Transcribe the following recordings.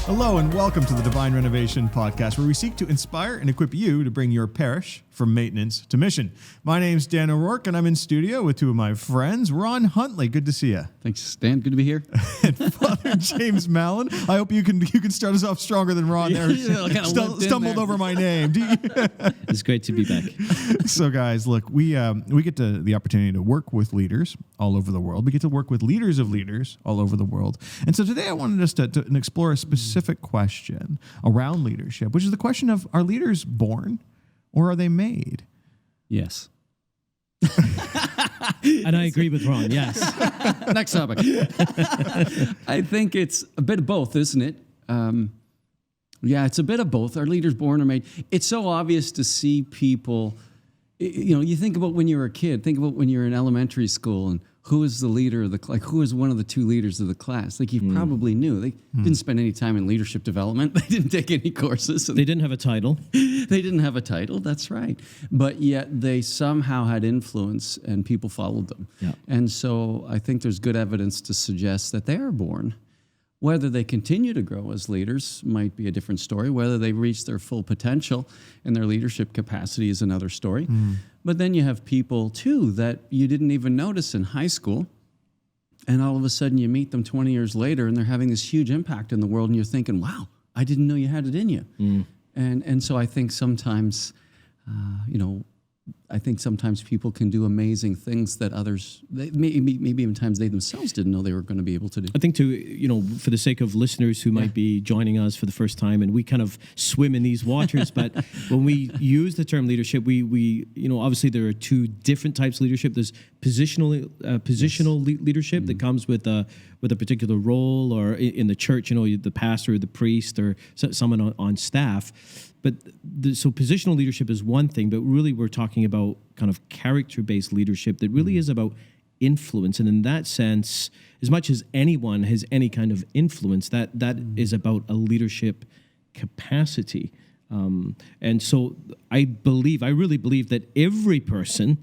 Hello and welcome to the Divine Renovation Podcast, where we seek to inspire and equip you to bring your parish from maintenance to mission. My name's Dan O'Rourke, and I'm in studio with two of my friends. Ron Huntley, good to see you. Thanks, Dan. Good to be here. And Father James Mallon. I hope you can start us off stronger than Ron there. Stumbled over my name. It's great to be back. So, guys, look, we get the opportunity to work with leaders all over the world. We get to work with leaders of leaders all over the world. And so today I wanted us to explore a specific question around leadership, which is the question of, are leaders born or are they made? Yes. And I agree with Ron, yes. Next topic. I think it's a bit of both, isn't it? Yeah, it's a bit of both. Are leaders born or made? It's so obvious to see people, you think about when you were a kid, think about when you were in elementary school and who is the leader of who is one of the two leaders of the class? Like you probably knew. They didn't spend any time in leadership development. They didn't take any courses. They didn't have a title. They didn't have a title, that's right. But yet they somehow had influence and people followed them. Yeah. And so I think there's good evidence to suggest that they are born. Whether they continue to grow as leaders might be a different story. Whether they reach their full potential in their leadership capacity is another story. But then you have people, too, that you didn't even notice in high school, and all of a sudden you meet them 20 years later, and they're having this huge impact in the world, and you're thinking, wow, I didn't know you had it in you. And so I think sometimes, sometimes people can do amazing things that others, maybe even times they themselves didn't know they were going to be able to do. I think for the sake of listeners who might be joining us for the first time, and we kind of swim in these waters, but when we use the term leadership, we obviously there are two different types of leadership. There's positional leadership that comes with a particular role, or in the church, the pastor or the priest or someone on staff. But so positional leadership is one thing, but really we're talking about kind of character-based leadership that really is about influence. And in that sense, as much as anyone has any kind of influence, that is about a leadership capacity. And so I really believe that every person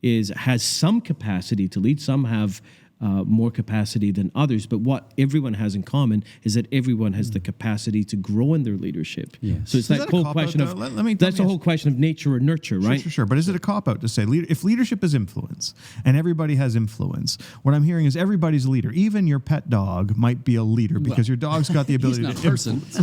has some capacity to lead. Some have more capacity than others, but what everyone has in common is that everyone has the capacity to grow in their leadership. Yes. So it's that whole question of that's the whole question of nature or nurture, right? Sure. But is it a cop-out to say if leadership is influence and everybody has influence, what I'm hearing is everybody's a leader. Even your pet dog might be a leader because your dog's got the ability to influence.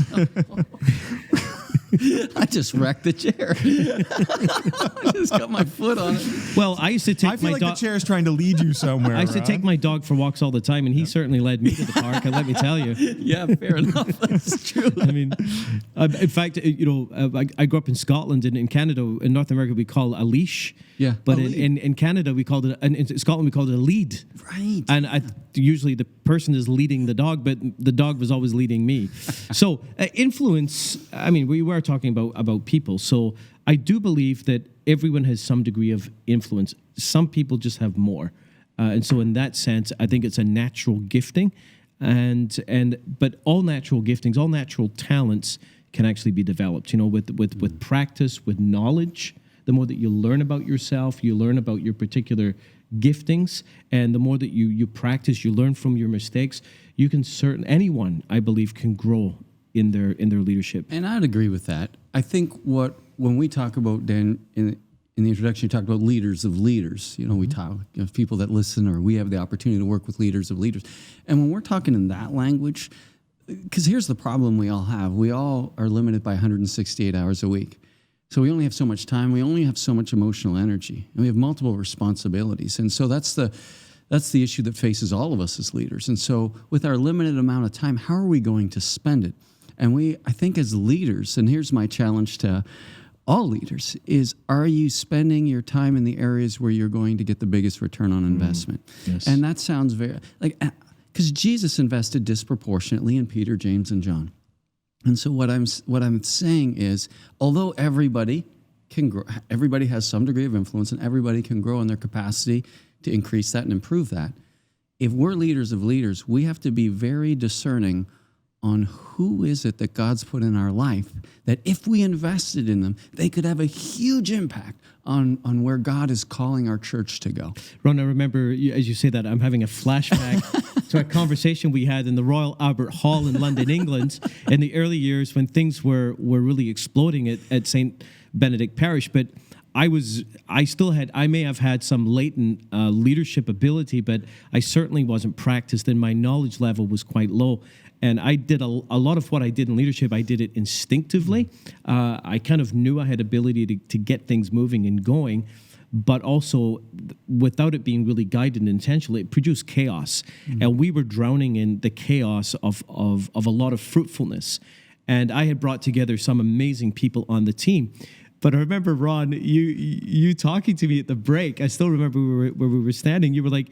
I just wrecked the chair. I just got my foot on it. Well, I used to take my dog. I feel like the chair is trying to lead you somewhere. I used to take my dog for walks all the time, and he certainly led me to the park, and let me tell you. Yeah, fair enough. That's true. I mean, in fact, I grew up in Scotland, and in Canada, in North America, we call a leash. Yeah. But in Canada, we called it, and in Scotland, we called it a lead. Right. And usually the person is leading the dog, but the dog was always leading me. So influence, we were talking about people. So I do believe that everyone has some degree of influence. Some people just have more. And so in that sense, I think it's a natural gifting. But all natural giftings, all natural talents can actually be developed, with practice, with knowledge. The more that you learn about yourself, you learn about your particular giftings, and the more that you practice, you learn from your mistakes, anyone, I believe, can grow in their leadership. And I'd agree with that. I think when we talk about, Dan, in the introduction, you talked about leaders of leaders. We talk people that listen, or we have the opportunity to work with leaders of leaders. And when we're talking in that language, because here's the problem we all have. We all are limited by 168 hours a week. So we only have so much time. We only have so much emotional energy, and we have multiple responsibilities. And so that's the issue that faces all of us as leaders. And so with our limited amount of time, how are we going to spend it? And I think as leaders, and here's my challenge to all leaders, is are you spending your time in the areas where you're going to get the biggest return on investment? Yes. And that sounds very, because Jesus invested disproportionately in Peter, James, and John. And so what I'm saying is, although everybody can grow, everybody has some degree of influence, and everybody can grow in their capacity to increase that and improve that. If we're leaders of leaders, we have to be very discerning on who is it that God's put in our life that if we invested in them, they could have a huge impact on where God is calling our church to go. Ron, I remember, as you say that, I'm having a flashback to a conversation we had in the Royal Albert Hall in London, England, in the early years when things were really exploding at St. Benedict Parish. But I may have had some latent leadership ability, but I certainly wasn't practiced, and my knowledge level was quite low. And I did a lot of what I did in leadership, I did it instinctively. I kind of knew I had ability to get things moving and going, but also without it being really guided intentionally, it produced chaos. And we were drowning in the chaos of a lot of fruitfulness. And I had brought together some amazing people on the team. But I remember, Ron, you talking to me at the break. I still remember where we were standing. You were like,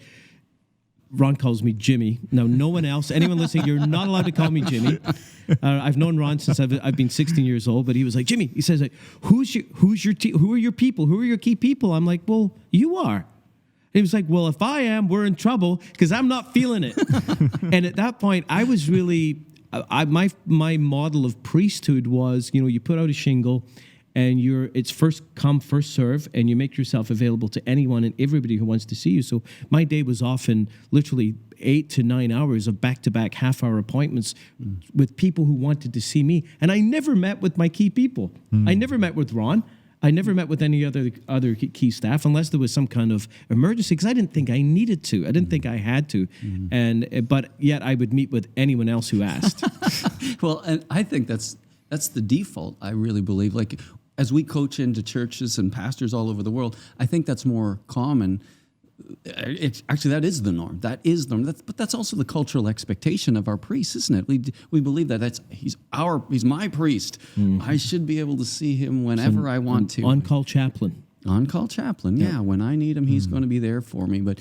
Ron calls me Jimmy. Now, no one else, anyone listening, you're not allowed to call me Jimmy. I've known Ron since I've been 16 years old, but he was like, Jimmy, he says, like, who are your people? Who are your key people? I'm like, well, you are. He was like, well, if I am, we're in trouble because I'm not feeling it. And at that point, I was really, my model of priesthood was, you put out a shingle, and it's first come, first serve, and you make yourself available to anyone and everybody who wants to see you. So my day was often literally 8 to 9 hours of back-to-back half-hour appointments with people who wanted to see me. And I never met with my key people. I never met with Ron. I never met with any other key staff unless there was some kind of emergency, because I didn't think I needed to. I didn't think I had to. But yet I would meet with anyone else who asked. Well, and I think that's the default, I really believe. Like, as we coach into churches and pastors all over the world, I think that's more common. Actually, that is the norm. That is the norm. But that's also the cultural expectation of our priests, isn't it? We believe that he's my priest. I should be able to see him whenever I want to. On-call chaplain. On-call chaplain, yeah. When I need him, he's going to be there for me. But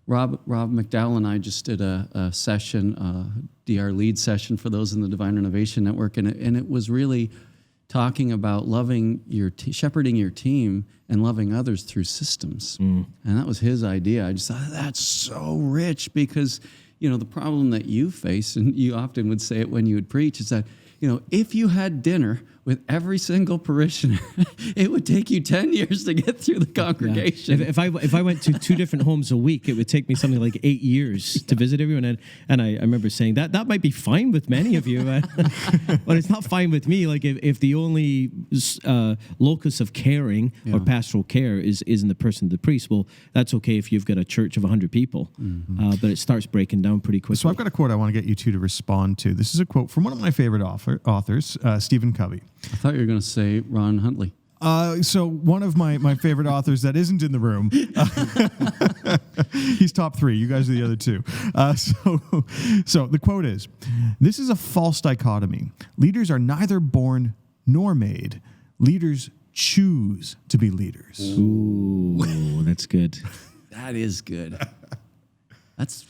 Rob McDowell and I just did a session, DR lead session for those in the Divine Renovation Network, and it was really talking about loving shepherding your team and loving others through systems. And that was his idea. I just thought, that's so rich, because, the problem that you face, and you often would say it when you would preach, is that, if you had dinner with every single parishioner, it would take you 10 years to get through the congregation. Yeah. If I went to 2 different homes a week, it would take me something like 8 years to visit everyone. And I remember saying that might be fine with many of you, but it's not fine with me. Like if the only locus of caring or pastoral care is in the person of the priest, well, that's okay if you've got a church of 100 people, but it starts breaking down pretty quickly. So I've got a quote I want to get you two to respond to. This is a quote from one of my favorite authors, Stephen Covey. I thought you were going to say Ron Huntley. So one of my favorite authors that isn't in the room, he's top 3. You guys are the other 2. So the quote is, "This is a false dichotomy. Leaders are neither born nor made. Leaders choose to be leaders." Ooh, that's good. That is good. That's...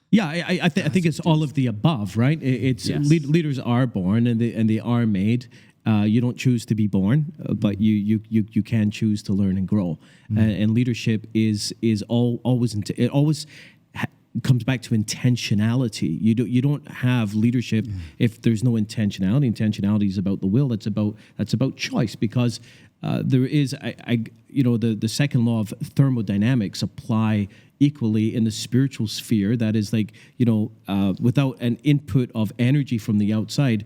Yeah, I think it's all of the above, right? It's Yes. Leaders are born and they are made. You don't choose to be born, but you can choose to learn and grow. And leadership is always it always comes back to intentionality. You don't have leadership if there's no intentionality. Intentionality is about the will. That's about choice, because there is the second law of thermodynamics apply equally in the spiritual sphere. That is like, without an input of energy from the outside,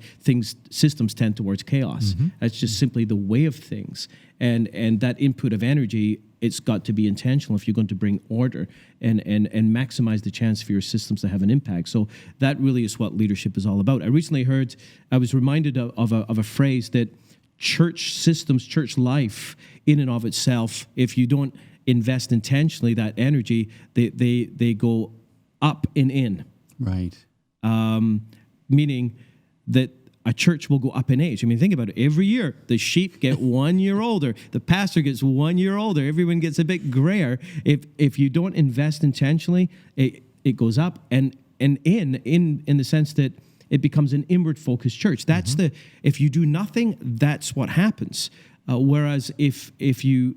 systems tend towards chaos. That's just simply the way of things. And that input of energy, it's got to be intentional if you're going to bring order and maximize the chance for your systems to have an impact. So that really is what leadership is all about. I was reminded of a phrase that church systems, church life in and of itself, if you don't invest intentionally that energy, they go up and in. Right. Meaning that a church will go up in age. I mean, think about it. Every year, the sheep get 1 year older. The pastor gets 1 year older. Everyone gets a bit grayer. If you don't invest intentionally, it goes up and in the sense that it becomes an inward-focused church. That's if you do nothing, that's what happens. Whereas if you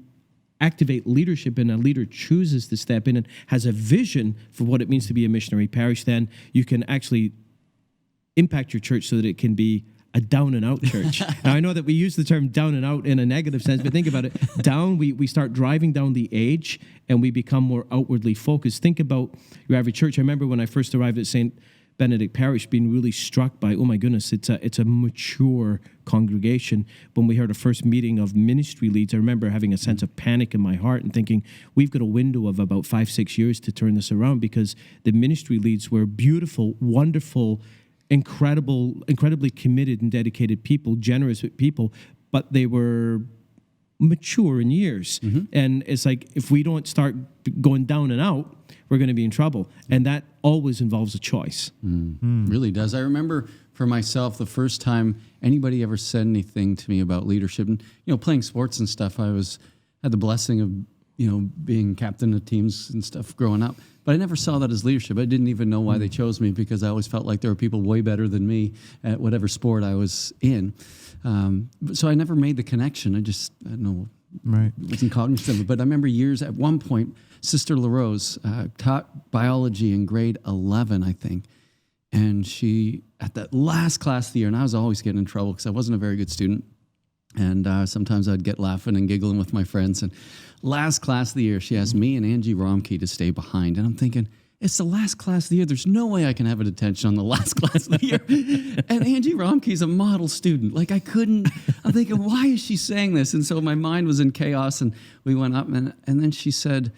activate leadership and a leader chooses to step in and has a vision for what it means to be a missionary parish, then you can actually impact your church so that it can be a down and out church. Now, I know that we use the term down and out in a negative sense, but think about it. Down, we start driving down the age and we become more outwardly focused. Think about your average church. I remember when I first arrived at St. Benedict Parish being really struck by, oh my goodness, it's a mature congregation. When we heard a first meeting of ministry leads, I remember having a sense of panic in my heart and thinking, we've got a window of about 5-6 years to turn this around, because the ministry leads were beautiful, wonderful, incredibly committed and dedicated people, generous people, but they were mature in years. And it's like, if we don't start going down and out, we're going to be in trouble. And that always involves a choice. Really does. I remember for myself, the first time anybody ever said anything to me about leadership, and, playing sports and stuff, I had the blessing of, being captain of teams and stuff growing up. But I never saw that as leadership. I didn't even know why they chose me, because I always felt like there were people way better than me at whatever sport I was in. So I never made the connection. I don't know, wasn't cognizant of it. But I remember years, at one point, Sister LaRose taught biology in grade 11, I think. And she, at that last class of the year, and I was always getting in trouble because I wasn't a very good student. And sometimes I'd get laughing and giggling with my friends. And last class of the year, she asked me and Angie Romkey to stay behind. And I'm thinking, it's the last class of the year. There's no way I can have a detention on the last class of the year. And Angie Romkey's a model student. Like, I'm thinking, why is she saying this? And so my mind was in chaos, and we went up. And then she said,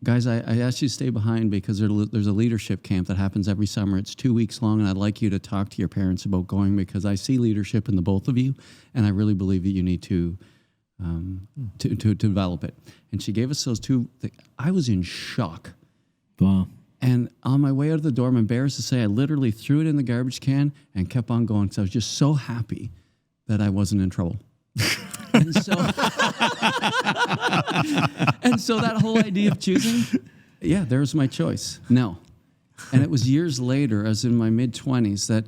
guys, I asked you to stay behind because there's a leadership camp that happens every summer. It's 2 weeks long, and I'd like you to talk to your parents about going, because I see leadership in the both of you, and I really believe that you need to develop it. And she gave us those two things. I was in shock. Wow. And on my way out of the door, I'm embarrassed to say, I literally threw it in the garbage can and kept on going, because I was just so happy that I wasn't in trouble. And so, that whole idea of choosing, there's my choice. No. And it was years later, as in my mid-20s, that,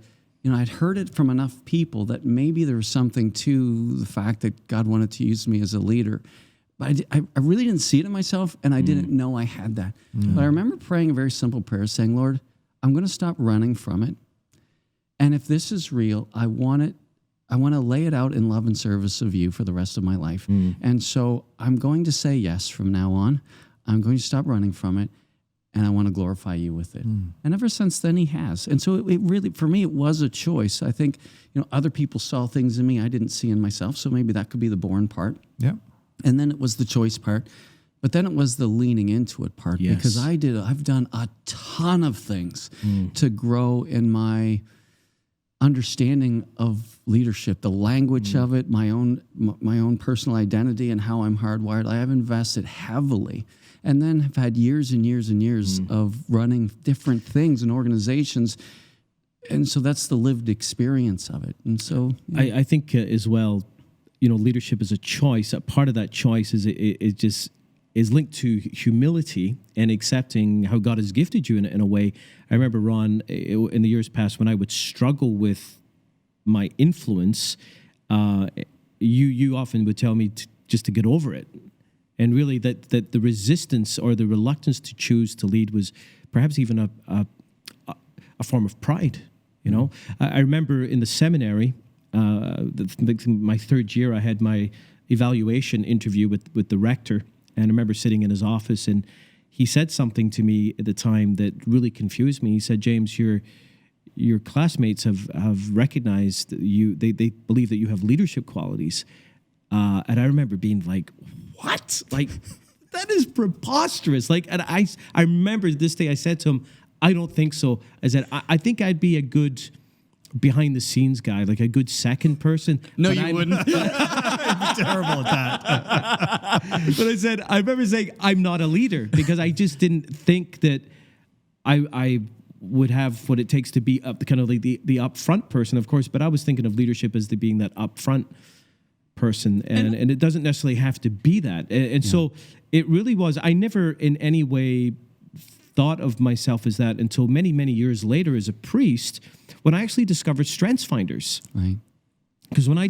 I'd heard it from enough people that maybe there was something to the fact that God wanted to use me as a leader. But I really didn't see it in myself, and I didn't know I had that. But I remember praying a very simple prayer, saying, Lord, I'm going to stop running from it. And if this is real, I want to lay it out in love and service of you for the rest of my life. And so I'm going to say yes from now on. I'm going to stop running from it, and I want to glorify you with it. And ever since then, he has. And so it really, for me, it was a choice. I think, other people saw things in me I didn't see in myself, so maybe that could be the born part. Yeah. And then it was the choice part. But then it was the leaning into it part, because I've done a ton of things to grow in my understanding of leadership, the language of it, my own personal identity, and how I'm hardwired. I have invested heavily, and then have had years and years and years of running different things and organizations, and so that's the lived experience of it. And so I think as well, leadership is a choice. A part of that choice is linked to humility and accepting how God has gifted you in a way. I remember, Ron, in the years past, when I would struggle with my influence, you often would tell me just to get over it. And really that the resistance or the reluctance to choose to lead was perhaps even a form of pride. I remember in the seminary, my third year, I had my evaluation interview with the rector. And I remember sitting in his office, and he said something to me at the time that really confused me. He said, James, your classmates have recognized you. They believe that you have leadership qualities. And I remember being like, what? Like, that is preposterous. Like, and I remember this day I said to him, I don't think so. I said, I think I'd be a good behind the scenes guy, like a good second person. No, you wouldn't. I'd be terrible at that. But I remember saying, I'm not a leader, because I just didn't think that I would have what it takes to be kind of like the upfront person, of course. But I was thinking of leadership as being that upfront person, and it doesn't necessarily have to be that. And so it really was. I never in any way thought of myself as that until many, many years later as a priest, when I actually discovered Strengths Finders. Right. Because when I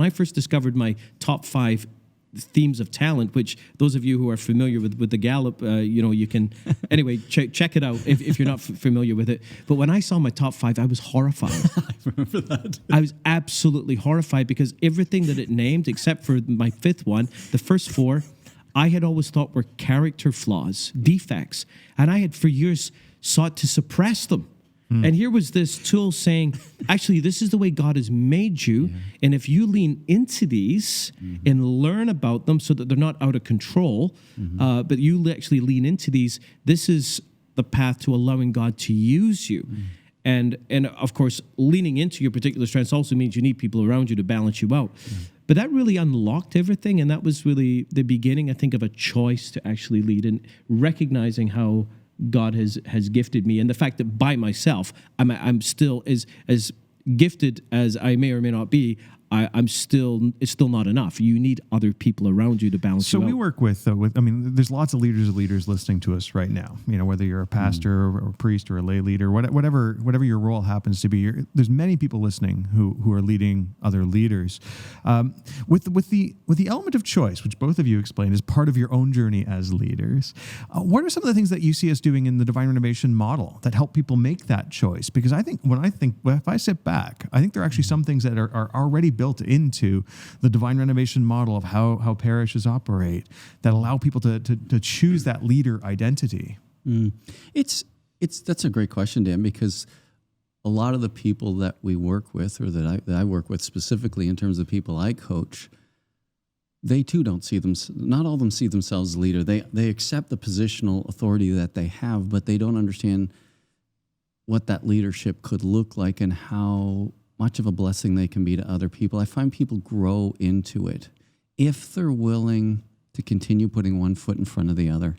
first discovered my top 5 themes of talent, which those of you who are familiar with the Gallup, you can, anyway, check it out if you're not familiar with it. But when I saw my top 5, I was horrified. I remember that. I was absolutely horrified because everything that it named, except for my 5th one, the first 4, I had always thought were character flaws, defects. And I had for years sought to suppress them. And here was this tool saying, actually, this is the way God has made you. Yeah. And if you lean into these and learn about them so that they're not out of control, but you actually lean into these, this is the path to allowing God to use you. And of course, leaning into your particular strengths also means you need people around you to balance you out. But that really unlocked everything. And that was really the beginning, I think, of a choice to actually lead and recognizing how God has gifted me, and the fact that by myself I'm still as gifted as I may or may not be. It's still not enough. You need other people around you to balance you out. So we work with there's lots of leaders listening to us right now. Whether you're a pastor or a priest or a lay leader, whatever your role happens to be, there's many people listening who are leading other leaders. With the element of choice, which both of you explained is part of your own journey as leaders, what are some of the things that you see us doing in the Divine Renovation model that help people make that choice? Because I think if I sit back, I think there are actually some things that are already built into the Divine Renovation model of how parishes operate that allow people to choose that leader identity. That's a great question, Dan, because a lot of the people that we work with, or that I work with specifically in terms of people I coach, they too don't see them. Not all of them see themselves as a leader. They accept the positional authority that they have, but they don't understand what that leadership could look like and how much of a blessing they can be to other people. I find people grow into it if they're willing to continue putting one foot in front of the other.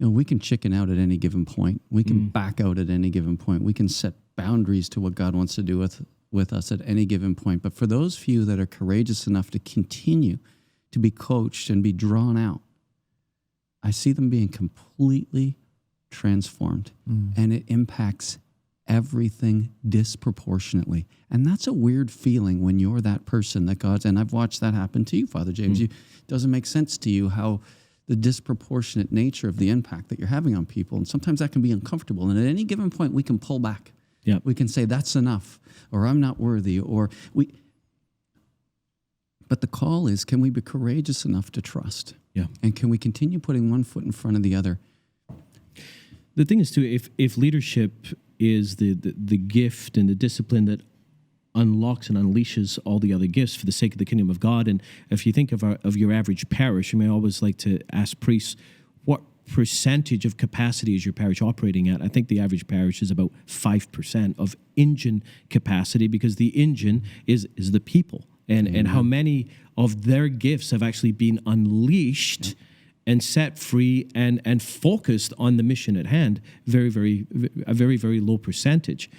We can chicken out at any given point. We can back out at any given point. We can set boundaries to what God wants to do with us at any given point. But for those few that are courageous enough to continue to be coached and be drawn out, I see them being completely transformed, and it impacts everything disproportionately. And that's a weird feeling when you're that person that God's, and I've watched that happen to you, Father James. It doesn't make sense to you how the disproportionate nature of the impact that you're having on people. And sometimes that can be uncomfortable. And at any given point, we can pull back. Yep. We can say, that's enough, or I'm not worthy, but the call is, can we be courageous enough to trust? Yeah. And can we continue putting one foot in front of the other? The thing is, too, if leadership is the gift and the discipline that unlocks and unleashes all the other gifts for the sake of the kingdom of God, and if you think of your average parish, you may always like to ask priests, what percentage of capacity is your parish operating at? I think the average parish is about 5% of engine capacity, because the engine is the people, and how many of their gifts have actually been unleashed and set free and focused on the mission at hand. A very, very low percentage.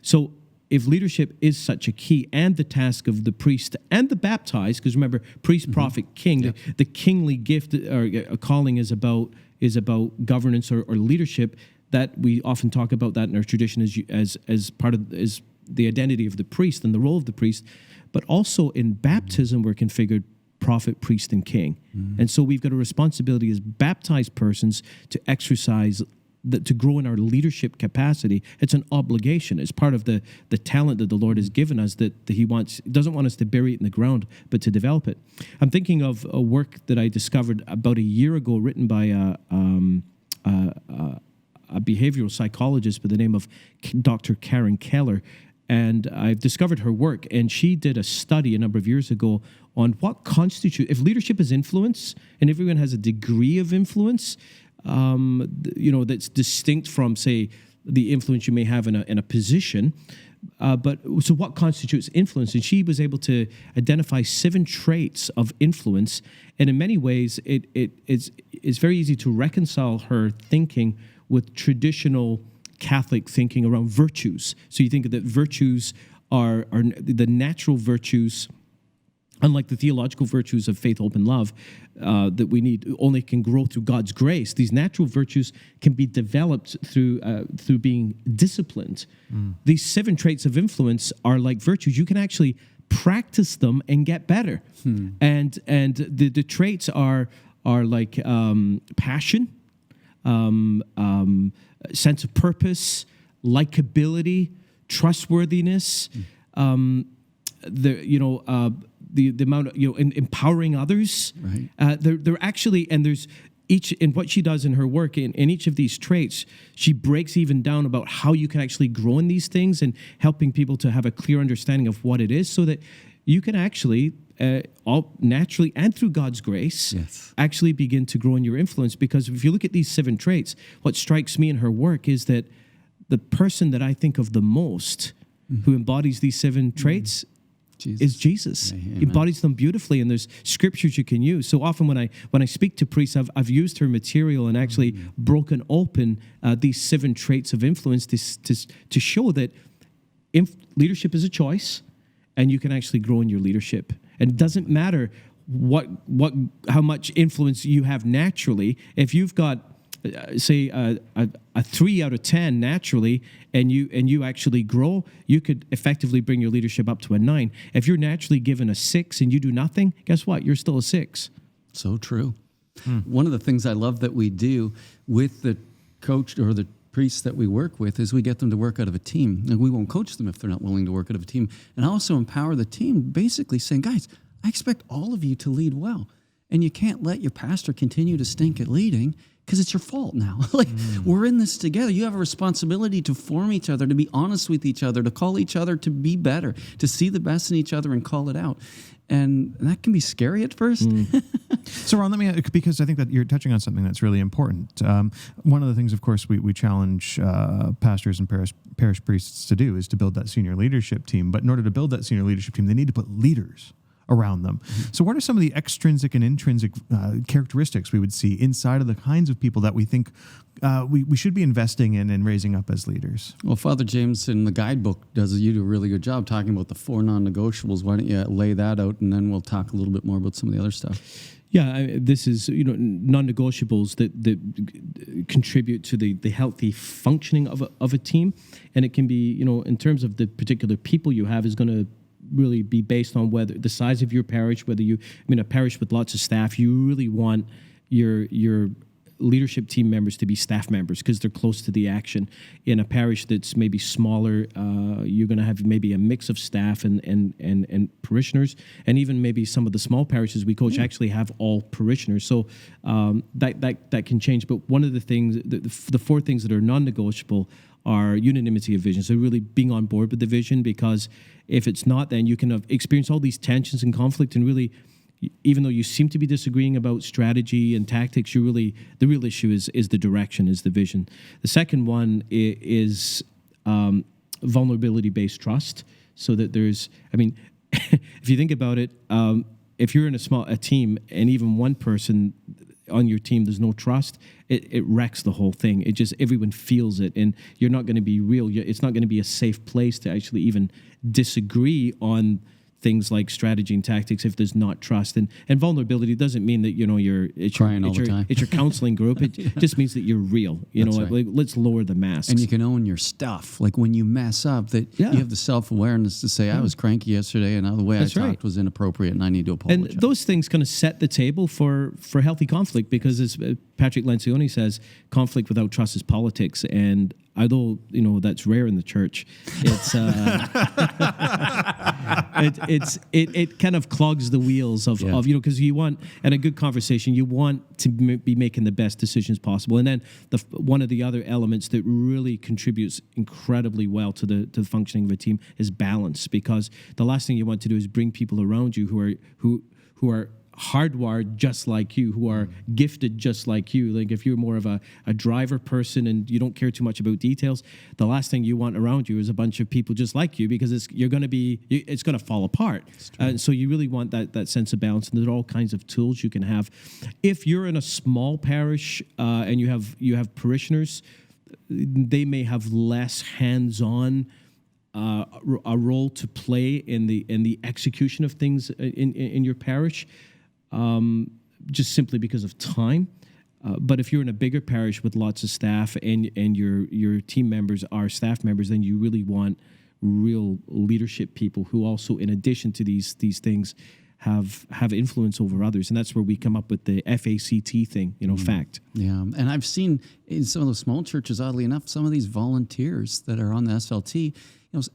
So if leadership is such a key, and the task of the priest and the baptized, because remember, priest, prophet, king, the kingly gift or calling is about governance or leadership, that we often talk about that in our tradition as part of is the identity of the priest and the role of the priest. But also in baptism, we're configured prophet, priest, and king. And so we've got a responsibility as baptized persons to exercise, to grow in our leadership capacity. It's an obligation. It's part of the talent that the Lord has given us that He doesn't want us to bury it in the ground, but to develop it. I'm thinking of a work that I discovered about a year ago, written by a behavioral psychologist by the name of Dr. Karen Keller. And I've discovered her work, and she did a study a number of years ago on what constitutes, if leadership is influence, and everyone has a degree of influence, that's distinct from, say, the influence you may have in a position. But so what constitutes influence? And she was able to identify 7 traits of influence. And in many ways, it's very easy to reconcile her thinking with traditional Catholic thinking around virtues. So you think that virtues are the natural virtues, unlike the theological virtues of faith, hope, and love, that we need only can grow through God's grace. These natural virtues can be developed through being disciplined. These 7 traits of influence are like virtues. You can actually practice them and get better. And the traits are like passion, sense of purpose, likability, trustworthiness, the amount of, empowering others. Right. They're actually, and there's each in what she does in her work in each of these traits, she breaks even down about how you can actually grow in these things and helping people to have a clear understanding of what it is so that you can actually all naturally and through God's grace actually begin to grow in your influence. Because if you look at these 7 traits, what strikes me in her work is that the person that I think of the most who embodies these 7 traits is Jesus. He embodies them beautifully, and there's scriptures you can use. So often when I speak to priests, I've used her material and actually broken open these 7 traits of influence to show that leadership is a choice, and you can actually grow in your leadership. And it doesn't matter how much influence you have naturally. If you've got say a 3 out of 10 naturally, and you actually grow, you could effectively bring your leadership up to a 9. If you're naturally given a 6 and you do nothing, guess what? You're still a 6. So true. One of the things I love that we do with the coach or the priests that we work with is we get them to work out of a team. And we won't coach them if they're not willing to work out of a team. And I also empower the team, basically saying, guys, I expect all of you to lead well. And you can't let your pastor continue to stink at leading because it's your fault now. We're in this together. You have a responsibility to form each other, to be honest with each other, to call each other to be better, to see the best in each other and call it out. And that can be scary at first. So Ron, because I think that you're touching on something that's really important. One of the things, of course, we challenge pastors and parish priests to do is to build that senior leadership team. But in order to build that senior leadership team, they need to put leaders around them. So what are some of the extrinsic and intrinsic characteristics we would see inside of the kinds of people that we think we should be investing in and raising up as leaders? Well, Father James in the guidebook do a really good job talking about the 4 non-negotiables. Why don't you lay that out, and then we'll talk a little bit more about some of the other stuff. Yeah, this is non-negotiables that contribute to the healthy functioning of a team, and it can be in terms of the particular people you have is going to really be based on whether the size of your parish, whether a parish with lots of staff, you really want your leadership team members to be staff members because they're close to the action. In a parish that's maybe smaller, you're going to have maybe a mix of staff and parishioners, and even maybe some of the small parishes we coach actually have all parishioners. So that can change. But one of the things, the 4 things that are non-negotiable are unanimity of vision. So really being on board with the vision, because if it's not, then you can experience all these tensions and conflict, and really, even though you seem to be disagreeing about strategy and tactics, the real issue is the direction, is the vision. The second one is vulnerability-based trust, so that there's, if you think about it, if you're in a team and even one person on your team, there's no trust, it wrecks the whole thing. It just, everyone feels it, and you're not going to be real. It's not going to be a safe place to actually even disagree on things like strategy and tactics if there's not trust. And vulnerability doesn't mean that it's crying all the time. It's your counseling group. It just means that you're real. Right. Let's lower the masks. And you can own your stuff. Like when you mess up, that you have the self-awareness to say, I was cranky yesterday, and the way I talked was inappropriate, and I need to apologize. And those things kind of set the table for healthy conflict, because as Patrick Lencioni says, conflict without trust is politics. And although that's rare in the church, it's it kind of clogs the wheels of because you want, in a good conversation, you want to be making the best decisions possible. And then one of the other elements that really contributes incredibly well to the functioning of a team is balance, because the last thing you want to do is bring people around you who are hardwired just like you, who are gifted just like you. Like if you're more of a driver person and you don't care too much about details, the last thing you want around you is a bunch of people just like you, because it's going to fall apart. So you really want that sense of balance, and there are all kinds of tools you can have. If you're in a small parish and you have parishioners, they may have less hands-on a role to play in the execution of things in your parish, just simply because of time. But if you're in a bigger parish with lots of staff and your team members are staff members, then you really want real leadership people who also, in addition to these things, have influence over others. And that's where we come up with the FACT thing, fact. Yeah. And I've seen in some of those small churches, oddly enough, some of these volunteers that are on the SLT,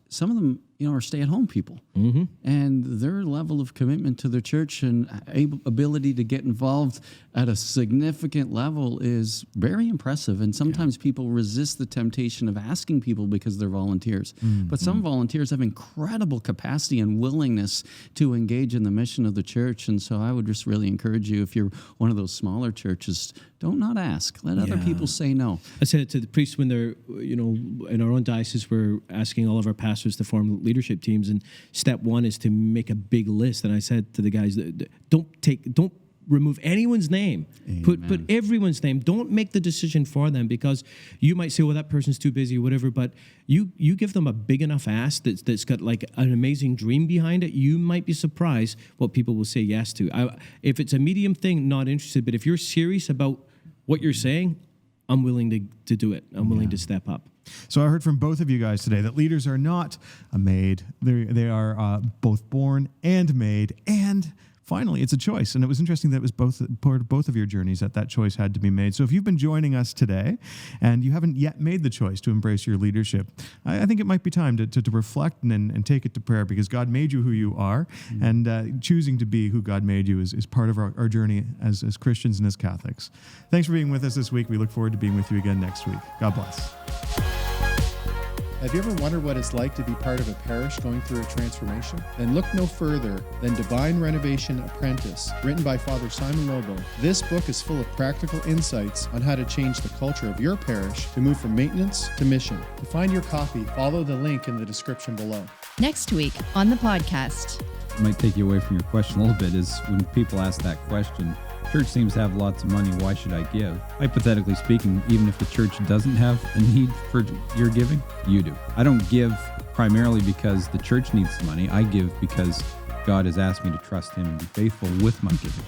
some of them, are stay-at-home people. Mm-hmm. And their level of commitment to their church and ability to get involved at a significant level is very impressive. And sometimes people resist the temptation of asking people because they're volunteers. Mm-hmm. But some volunteers have incredible capacity and willingness to engage in the mission of the church. And so I would just really encourage you, if you're one of those smaller churches, don't not ask. Let other people say no. I said it to the priests when they're, in our own diocese, we're asking all of our pastors to form leadership teams, and step one is to make a big list. And I said to the guys, don't remove anyone's name. Put everyone's name. Don't make the decision for them, because you might say, well, that person's too busy or whatever, but you give them a big enough ask that's got like an amazing dream behind it. You might be surprised what people will say yes to. If it's a medium thing, not interested, but if you're serious about what you're saying, I'm willing to do it. I'm willing to step up. So I heard from both of you guys today that leaders are not made. They are both born and made, and finally, it's a choice. And it was interesting that it was part of both of your journeys that choice had to be made. So if you've been joining us today and you haven't yet made the choice to embrace your leadership, I think it might be time to reflect and take it to prayer, because God made you who you are, and choosing to be who God made you is part of our journey as Christians and as Catholics. Thanks for being with us this week. We look forward to being with you again next week. God bless. Have you ever wondered what it's like to be part of a parish going through a transformation? Then look no further than Divine Renovation Apprentice, written by Father Simon Lobo. This book is full of practical insights on how to change the culture of your parish to move from maintenance to mission. To find your copy, follow the link in the description below. Next week on the podcast. It might take you away from your question a little bit is when people ask that question, church seems to have lots of money, why should I give? Hypothetically speaking, even if the church doesn't have a need for your giving, you do. I don't give primarily because the church needs the money. I give because God has asked me to trust Him and be faithful with my giving.